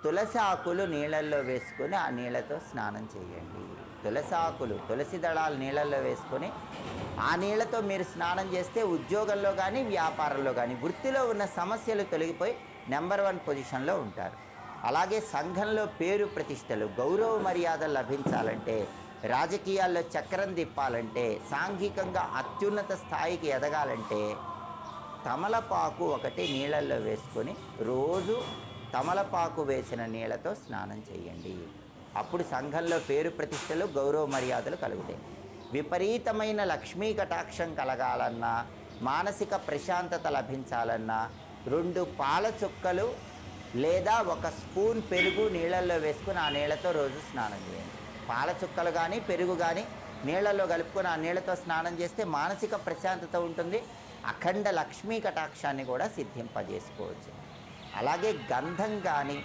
తులసి ఆకులు నీళ్ళల్లో వేసుకొని ఆ నీళ్ళతో స్నానం చేయండి. తులసి ఆకులు, తులసి దళాలు నీళ్ళల్లో వేసుకొని ఆ నీళ్ళతో మీరు స్నానం చేస్తే ఉద్యోగంలో కానీ, వ్యాపారంలో కానీ, వృత్తిలో ఉన్న సమస్యలు తొలగిపోయి నెంబర్ 1 పొజిషన్లో ఉంటారు. అలాగే సంఘంలో పేరు ప్రతిష్టలు, గౌరవ మర్యాదలు లభించాలంటే, రాజకీయాల్లో చక్రం తిప్పాలంటే, సాంఘికంగా అత్యున్నత స్థాయికి ఎదగాలంటే తమలపాకు ఒకటి నీళ్ళల్లో వేసుకొని రోజు తమలపాకు వేసిన నీళ్ళతో స్నానం చేయండి. అప్పుడు సంఘంలో పేరు ప్రతిష్టలు, గౌరవ మర్యాదలు కలుగుతాయి. విపరీతమైన లక్ష్మీ కటాక్షం కలగాలన్నా, మానసిక ప్రశాంతత లభించాలన్నా 2 పాల చుక్కలు లేదా 1 స్పూన్ పెరుగు నీళ్ళల్లో వేసుకుని ఆ నీళ్ళతో రోజు స్నానం చేయండి. పాల చుక్కలు కానీ, పెరుగు కానీ నీళ్ళల్లో కలుపుకొని ఆ నీళ్ళతో స్నానం చేస్తే మానసిక ప్రశాంతత ఉంటుంది. అఖండ లక్ష్మీ కటాక్షాన్ని కూడా సిద్ధింపజేసుకోవచ్చు. అలాగే గంధం కానీ,